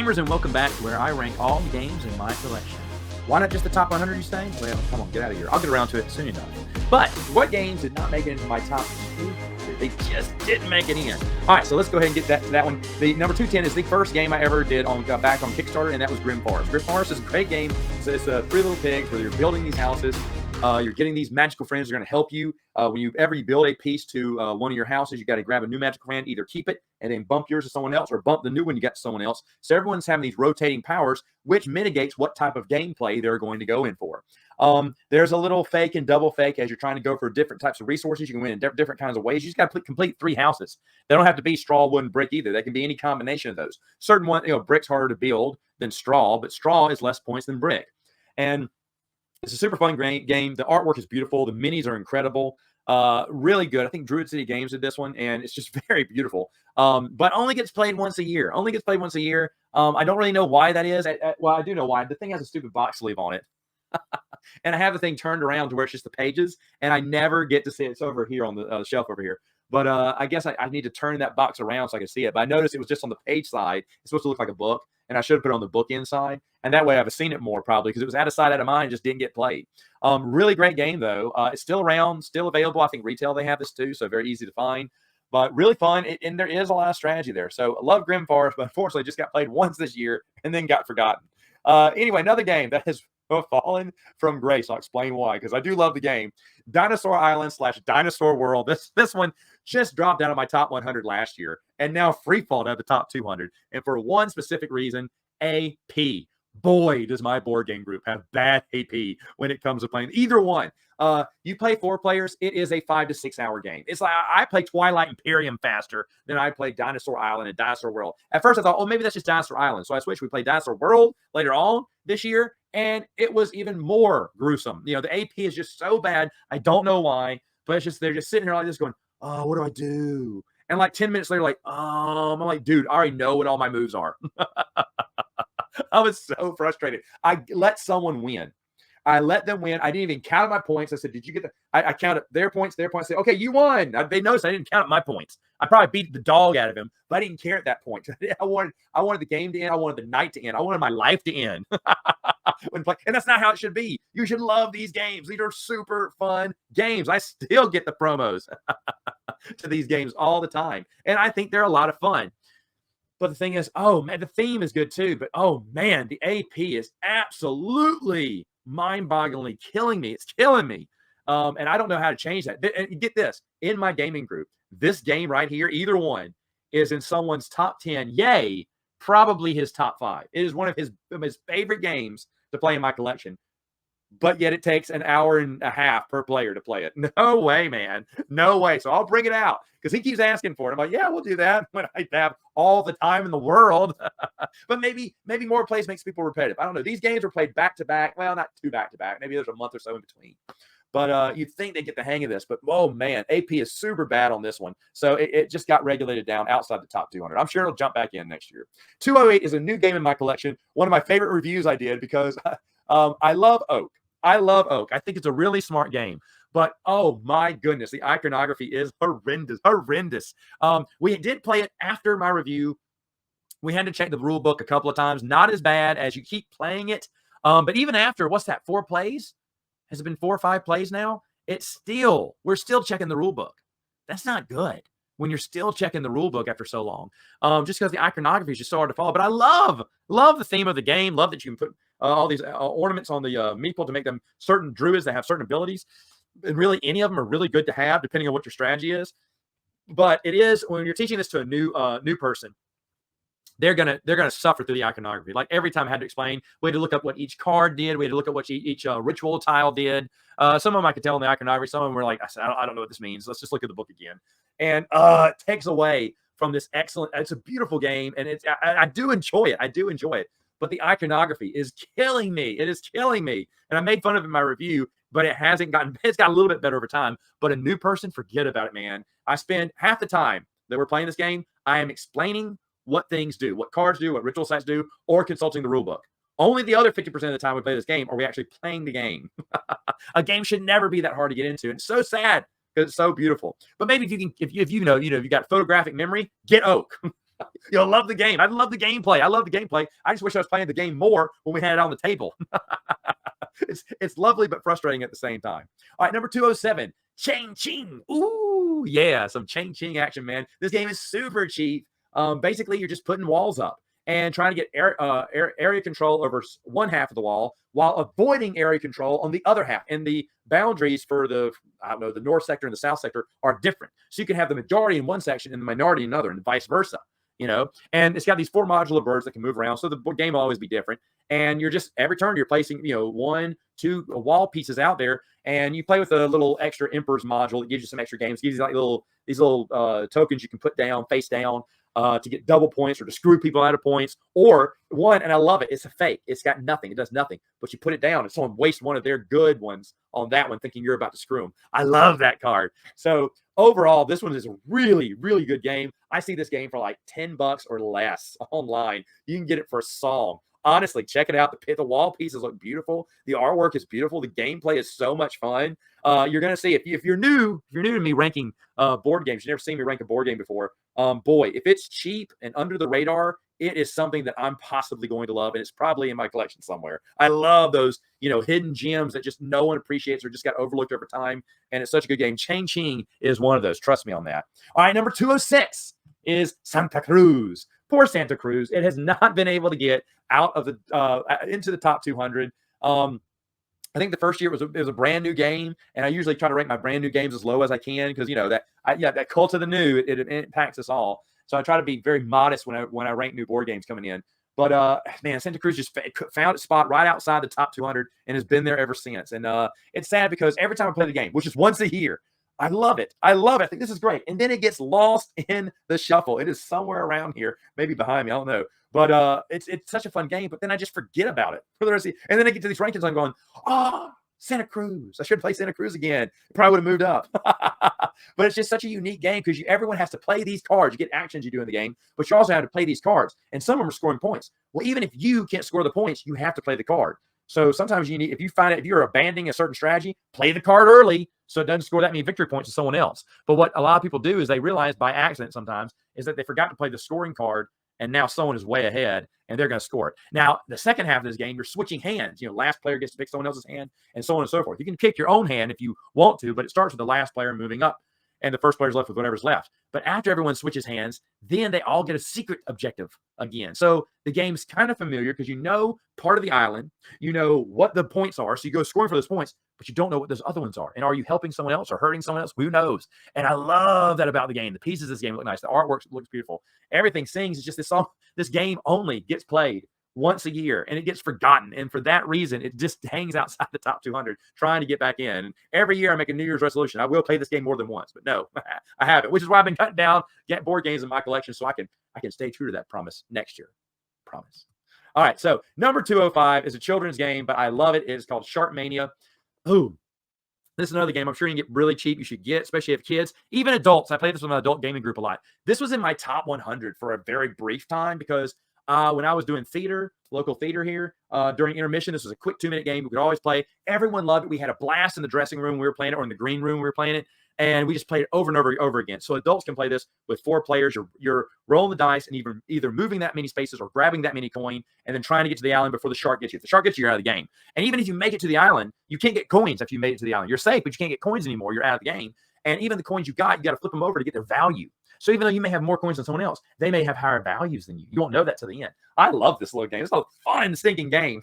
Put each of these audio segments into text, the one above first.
gamers, and welcome back to where I rank all the games in my collection. Why not just the top 100, you say? Well, come on, get out of here. I'll get around to it soon enough. But what games did not make it into my top 200? They just didn't make it in. All right, so let's go ahead and get that one. The number 210 is the first game I ever did back on Kickstarter, and that was Grim Forest. Grim Forest is a great game. It's three little pigs where you're building these houses. You're getting these magical friends that are going to help you. When you build a piece to one of your houses, you got to grab a new magical friend, either keep it and then bump yours to someone else, or bump the new one you got to someone else. So everyone's having these rotating powers, which mitigates what type of gameplay they're going to go in for. There's a little fake and double fake as you're trying to go for different types of resources. You can win in different kinds of ways. You just got to complete 3 houses. They don't have to be straw, wood, and brick either. They can be any combination of those. Certain one, brick's harder to build than straw, but straw is less points than brick. And it's a super fun game. The artwork is beautiful. The minis are incredible. Really good. I think Druid City Games did this one, and it's just very beautiful. But only gets played once a year. I don't really know why that is. Well, I do know why. The thing has a stupid box sleeve on it. And I have the thing turned around to where it's just the pages, and I never get to see it. It's over here on the shelf over here. But I guess I need to turn that box around so I can see it. But I noticed it was just on the page side. It's supposed to look like a book, and I should have put it on the book inside. And that way I've seen it more probably, because it was out of sight, out of mind, just didn't get played. Really great game, though. It's still around, still available. I think retail they have this too, so very easy to find. But really fun, and there is a lot of strategy there. So I love Grim Forest, but unfortunately just got played once this year and then got forgotten. Anyway, another game that has fallen from grace. I'll explain why, because I do love the game. Dinosaur Island / Dinosaur World. This one just dropped out of my top 100 last year and now free falled out of the top 200. And for one specific reason, AP. Boy, does my board game group have bad AP when it comes to playing either one. You play 4 players, it is a 5 to 6 hour game. It's like I play Twilight Imperium faster than I play Dinosaur Island and Dinosaur World. At first I thought, oh, maybe that's just Dinosaur Island. So I switched. We played Dinosaur World later on this year, and it was even more gruesome. The AP is just so bad. I don't know why, but it's just, they're just sitting here like this going, oh, what do I do? And like 10 minutes later, like, I'm like, dude, I already know what all my moves are. I was so frustrated. I let someone win. I let them win. I didn't even count my points. I said, did you get the... I counted their points. I said, okay, you won. They noticed I didn't count my points. I probably beat the dog out of him, but I didn't care at that point. I wanted the game to end. I wanted the night to end. I wanted my life to end. And that's not how it should be. You should love these games. These are super fun games. I still get the promos to these games all the time, and I think they're a lot of fun. But the thing is, oh man, the theme is good too. But oh man, the AP is absolutely mind-bogglingly killing me. It's killing me. And I don't know how to change that. And get this, in my gaming group, this game right here, either one, is in someone's top 10. Yay, probably his top 5. It is one of his favorite games to play in my collection. But yet it takes an hour and a half per player to play it. No way, man. No way. So I'll bring it out because he keeps asking for it. I'm like, yeah, we'll do that when I have all the time in the world. But maybe more plays makes people repetitive. I don't know. These games are played back-to-back. Well, not 2 back-to-back. Maybe there's a month or so in between. But you'd think they get the hang of this. But, oh, man, AP is super bad on this one. So it just got regulated down outside the top 200. I'm sure it'll jump back in next year. 208 is a new game in my collection. One of my favorite reviews I did because I love Oak. I think it's a really smart game. But, oh, my goodness, the iconography is horrendous. We did play it after my review. We had to check the rule book a couple of times. Not as bad as you keep playing it. But even after, 4 plays? Has it been 4 or 5 plays now? We're still checking the rule book. That's not good when you're still checking the rule book after so long. Just because the iconography is just so hard to follow. But I love the theme of the game. Love that you can put all these ornaments on the meeple to make them certain druids that have certain abilities. And really, any of them are really good to have, depending on what your strategy is. But it is, when you're teaching this to a new person, they're gonna suffer through the iconography. Like every time I had to explain, we had to look up what each card did. We had to look up what each ritual tile did. Some of them I could tell in the iconography. Some of them were like, I said, I don't know what this means. Let's just look at the book again. And it takes away from this excellent. It's a beautiful game, and I do enjoy it. But the iconography is killing me. It is killing me. And I made fun of it in my review, but it's got a little bit better over time. But a new person, forget about it, man. I spend half the time that we're playing this game, I am explaining what things do, what cards do, what ritual sites do, or consulting the rule book. Only the other 50% of the time we play this game are we actually playing the game. A game should never be that hard to get into. And it's so sad because it's so beautiful. But maybe if you got photographic memory, get Oak. You'll love the game. I love the gameplay. I love the gameplay. I just wish I was playing the game more when we had it on the table. It's lovely but frustrating at the same time. All right, number 207, Chang Ching. Ooh, yeah, some Chang Ching action, man. This game is super cheap. Basically, you're just putting walls up and trying to get area control over one half of the wall while avoiding area control on the other half. And the boundaries for the, I don't know, the north sector and the south sector are different. So you can have the majority in one section and the minority in another, and vice versa. And it's got these 4 modular birds that can move around. So the game will always be different. And you're just, every turn, you're placing, 1, 2 wall pieces out there. And you play with a little extra Emperor's module that gives you some extra games. It gives you like these little tokens you can put down, face down, to get double points or to screw people out of points. Or one, and I love it, it's a fake. It's got nothing. It does nothing. But you put it down and someone wastes one of their good ones on that one thinking you're about to screw them. I love that card. So overall, this one is a really, really good game. I see this game for like $10 or less online. You can get it for a song. Honestly, check it out. The wall pieces look beautiful. The artwork is beautiful. The gameplay is so much fun. You're going to see, if you're new to me ranking board games, you've never seen me rank a board game before, boy, if it's cheap and under the radar, it is something that I'm possibly going to love, and it's probably in my collection somewhere. I love those, hidden gems that just no one appreciates or just got overlooked over time, and it's such a good game. Chang Ching is one of those. Trust me on that. All right, number 206 is Santa Cruz. Poor Santa Cruz. It has not been able to get out of the into the top 200. I think the first year it was a brand new game, and I usually try to rank my brand new games as low as I can because that cult of the new it impacts us all. So I try to be very modest when I rank new board games coming in. But man, Santa Cruz just found its spot right outside the top 200 and has been there ever since. And it's sad because every time I play the game, which is once a year, I love it. I love it. I think this is great. And then it gets lost in the shuffle. It is somewhere around here, maybe behind me. I don't know. But it's such a fun game. But then I just forget about it for the rest of the, and then I get to these rankings. I'm going, Santa Cruz. I should play Santa Cruz again. It probably would have moved up. But it's just such a unique game because everyone has to play these cards. You get actions you do in the game, but you also have to play these cards. And some of them are scoring points. Well, even if you can't score the points, you have to play the card. So sometimes if you're abandoning a certain strategy, play the card early so it doesn't score that many victory points to someone else. But what a lot of people do is they realize by accident sometimes is that they forgot to play the scoring card, and now someone is way ahead and they're going to score it. Now, the second half of this game, you're switching hands. Last player gets to pick someone else's hand and so on and so forth. You can pick your own hand if you want to, but it starts with the last player moving up, and the first player's left with whatever's left. But after everyone switches hands, then they all get a secret objective again. So the game's kind of familiar because part of the island, what the points are. So you go scoring for those points, but you don't know what those other ones are. And are you helping someone else or hurting someone else? Who knows? And I love that about the game. The pieces of this game look nice. The artwork looks beautiful. Everything sings. It's just this game only gets played once a year and it gets forgotten. And for that reason, it just hangs outside the top 200 trying to get back in. And every year I make a New Year's resolution. I will play this game more than once, but no, I haven't, which is why I've been cutting down board games in my collection so I can stay true to that promise next year. Promise. All right. So number 205 is a children's game, but I love it. It is called Shar Mania. Ooh, this is another game I'm sure you can get really cheap. You should get, especially if kids, even adults. I play this with my adult gaming group a lot. This was in my top 100 for a very brief time because when I was doing local theater here, during intermission, this was a quick 2-minute game. We could always play. Everyone loved it. We had a blast in the dressing room. We were playing it, or in the green room. We were playing it. And we just played it over and over again. So adults can play this with 4 players. You're rolling the dice and either moving that many spaces or grabbing that many coin and then trying to get to the island before the shark gets you. If the shark gets you, you're out of the game. And even if you make it to the island, you can't get coins if you made it to the island. You're safe, but you can't get coins anymore. You're out of the game. And even the coins you got to flip them over to get their value. So even though you may have more coins than someone else, they may have higher values than you. You won't know that till the end. I love this little game. It's a fun, stinking game.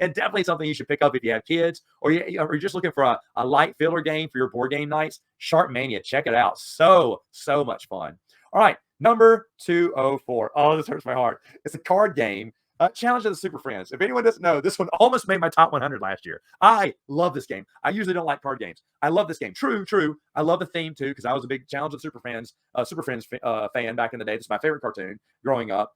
And definitely something you should pick up if you have kids or you're just looking for a light filler game for your board game nights. Shar Mania, check it out. So much fun. All right, number 204. Oh, this hurts my heart. It's a card game. Challenge of the Super Friends. If anyone doesn't know, this one almost made my top 100 last year. I love this game. I usually don't like card games. I love this game. True. I love the theme too because I was a big Challenge of the Super Friends fan back in the day. This is my favorite cartoon growing up.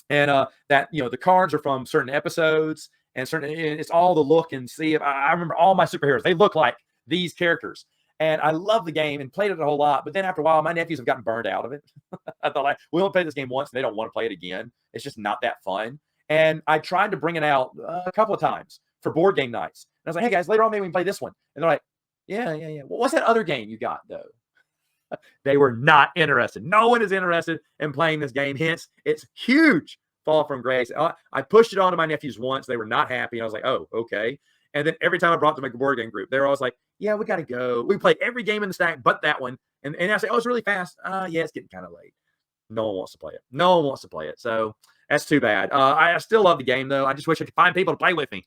And that the cards are from certain episodes and it's all the look and see. I remember all my superheroes. They look like these characters. And I love the game and played it a whole lot. But then after a while, my nephews have gotten burned out of it. I thought, we only played this game once and they don't want to play it again. It's just not that fun. And I tried to bring it out a couple of times for board game nights. And I was like, hey guys, later on maybe we can play this one. And they're like, yeah. Well, what's that other game you got though? They were not interested. No one is interested in playing this game. Hence, it's huge fall from grace. I pushed it onto my nephews once. They were not happy. I was like, oh, okay. And then every time I brought them to my board game group, they were always like, yeah, we got to go. We played every game in the stack but that one. And I say, oh, it's really fast. Yeah, it's getting kind of late. No one wants to play it. No one wants to play it. So that's too bad. I still love the game, though. I just wish I could find people to play with me.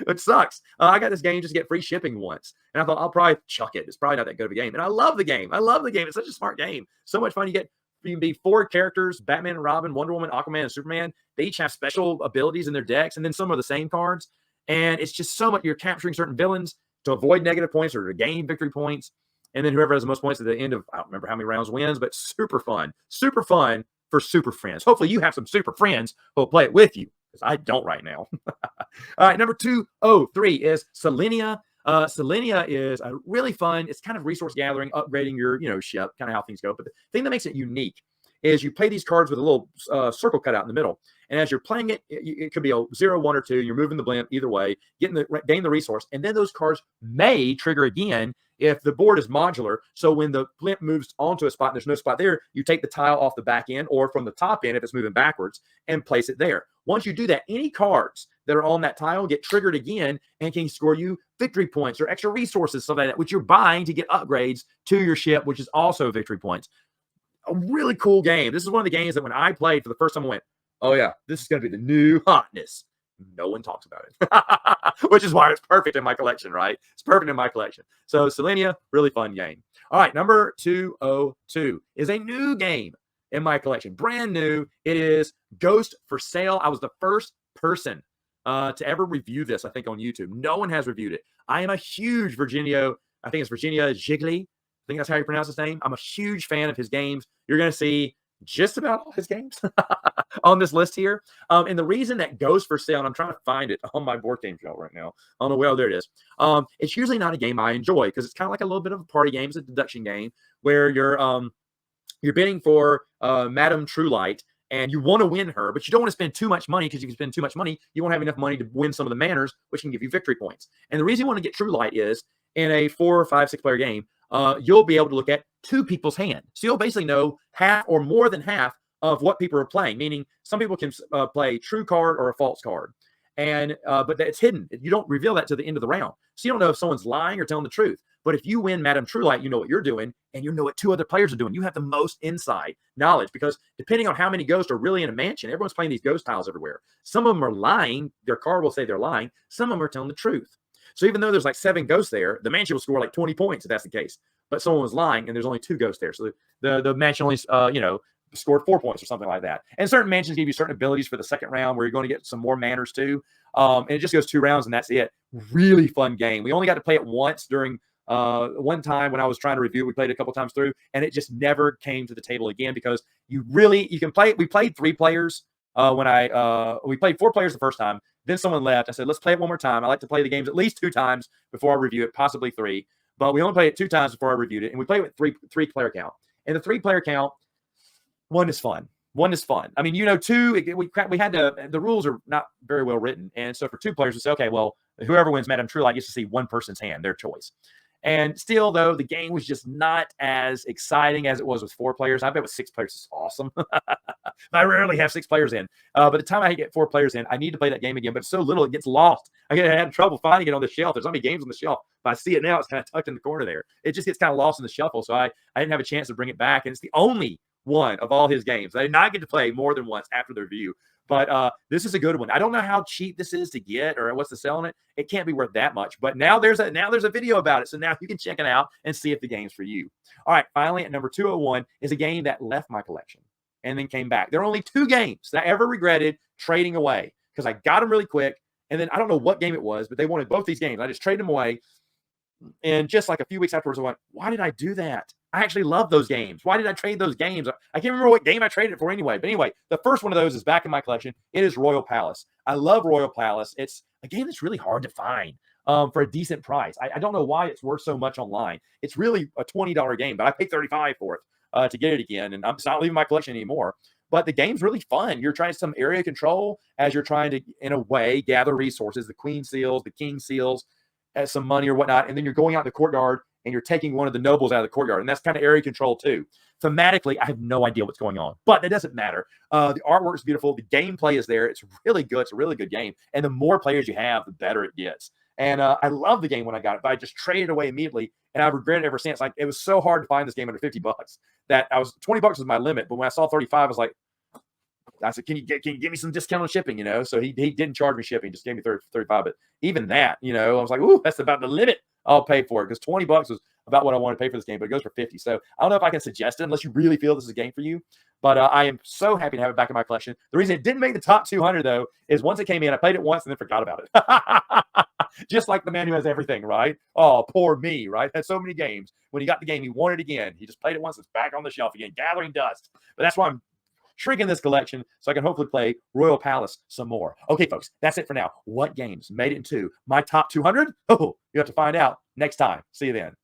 It sucks. I got this game just to get free shipping once. And I thought, I'll probably chuck it. It's probably not that good of a game. And I love the game. I love the game. It's such a smart game. So much fun. You can be 4 characters, Batman and Robin, Wonder Woman, Aquaman, and Superman. They each have special abilities in their decks, and then some are the same cards. And it's just so much. You're capturing certain villains to avoid negative points or to gain victory points. And then whoever has the most points at the end of, I don't remember how many rounds wins, but super fun for super friends. Hopefully you have some super friends who will play it with you, because I don't right now. All right, number 203 is Selenia. Selenia is a really fun. It's kind of resource gathering, upgrading your ship, kind of how things go. But the thing that makes it unique is you play these cards with a little circle cut out in the middle. And as you're playing it, it could be a 0, 1, or 2. You're moving the blimp either way, gain the resource. And then those cards may trigger again if the board is modular. So when the blimp moves onto a spot and there's no spot there, you take the tile off the back end or from the top end if it's moving backwards and place it there. Once you do that, any cards that are on that tile get triggered again and can score you victory points or extra resources, stuff like that, which you're buying to get upgrades to your ship, which is also victory points. A really cool game. This is one of the games that when I played for the first time, I went, oh yeah, this is going to be the new hotness. No one talks about it, which is why it's perfect in my collection, right? It's perfect in my collection. So Selenia, really fun game. All right, number 202 is a new game in my collection. Brand new. It is Ghost for Sale. I was the first person to ever review this, I think, on YouTube. No one has reviewed it. I am a huge Virginia Gigli. I think that's how you pronounce his name. I'm a huge fan of his games. You're going to see just about all his games on this list here. And the reason that goes for sale, and I'm trying to find it on my board game shelf right now. I don't know. Well, there it is. It's usually not a game I enjoy because it's kind of like a little bit of a party game. It's a deduction game where you're bidding for Madame Truelight, and you want to win her, but you don't want to spend too much money because if you spend too much money, you won't have enough money to win some of the manors, which can give you victory points. And the reason you want to get Truelight is in a 4, 5, 6 player game, you'll be able to look at 2 people's hand. So you'll basically know half or more than half of what people are playing, meaning some people can play true card or a false card. And but it's hidden. You don't reveal that to the end of the round. So you don't know if someone's lying or telling the truth. But if you win Madame Truelight, you know what you're doing, and you know what 2 other players are doing. You have the most inside knowledge because depending on how many ghosts are really in a mansion, everyone's playing these ghost tiles everywhere. Some of them are lying. Their card will say they're lying. Some of them are telling the truth. So even though there's like 7 ghosts there, the mansion will score like 20 points if that's the case. But someone was lying, and there's only 2 ghosts there. So the mansion only, scored 4 points or something like that. And certain mansions give you certain abilities for the second round where you're going to get some more manors too. And it just goes 2 rounds, and that's it. Really fun game. We only got to play it once during one time when I was trying to review. We played it a couple times through, and it just never came to the table again because you can play it. We played 3 players we played 4 players the first time. Then someone left. I said, let's play it one more time. I like to play the games at least 2 times before I review it, possibly 3. But we only played it 2 times before I reviewed it, and we played it with three player count. And the 3 player count, one is fun. I mean, 2. We had the rules are not very well written, and so for 2 players, we say, okay, well, whoever wins Madame Truelight gets to see one person's hand, their choice. And still, though, the game was just not as exciting as it was with 4 players. I bet with 6 players is awesome. I rarely have 6 players in. By the time I get 4 players in, I need to play that game again, but it's so little, it gets lost. I had trouble finding it on the shelf. There's so many games on the shelf. But I see it now. It's kind of tucked in the corner there. It just gets kind of lost in the shuffle, so I didn't have a chance to bring it back. And it's the only one of all his games I did not get to play more than once after the review. But this is a good one. I don't know how cheap this is to get or what's the sell on it. It can't be worth that much. But now there's a video about it. So now you can check it out and see if the game's for you. All right, finally at number 201 is a game that left my collection and then came back. There are only 2 games that I ever regretted trading away because I got them really quick. And then I don't know what game it was, but they wanted both these games. I just traded them away. And just like a few weeks afterwards, I went, why did I do that? I actually love those games. Why did I trade those games? I can't remember what game I traded it for anyway. But anyway, the first one of those is back in my collection. It is Royal Palace. I love Royal Palace. It's a game that's really hard to find for a decent price. I don't know why it's worth so much online. It's really a $20 game, but I paid $35 for it to get it again. And it's not leaving my collection anymore. But the game's really fun. You're trying some area control as you're trying to, in a way, gather resources, the queen seals, the king seals, some money or whatnot. And then you're going out in the courtyard and you're taking one of the nobles out of the courtyard. And that's kind of area control too. Thematically, I have no idea what's going on, but it doesn't matter. The artwork is beautiful. The gameplay is there. It's really good. It's a really good game. And the more players you have, the better it gets. And I love the game when I got it, but I just traded it away immediately, and I've regretted it ever since. Like, it was so hard to find this game under $50 that I was $20 was my limit. But when I saw 35, I was like, I said, can you give me some discount on shipping? So he didn't charge me shipping, just gave me 35. But even that, I was like, ooh, that's about the limit I'll pay for it, because $20 was about what I wanted to pay for this game, but it goes for 50. So I don't know if I can suggest it unless you really feel this is a game for you. But I am so happy to have it back in my collection. The reason it didn't make the top 200, though, is once it came in, I played it once and then forgot about it. Just like the man who has everything, right? Oh, poor me, right? Had so many games. When he got the game, he wanted it again. He just played it once. It's back on the shelf again, gathering dust. But that's why I'm shrinking this collection so I can hopefully play Royal Palace some more. Okay, folks, that's it for now. What games made it into my top 200? Oh, you have to find out next time. See you then.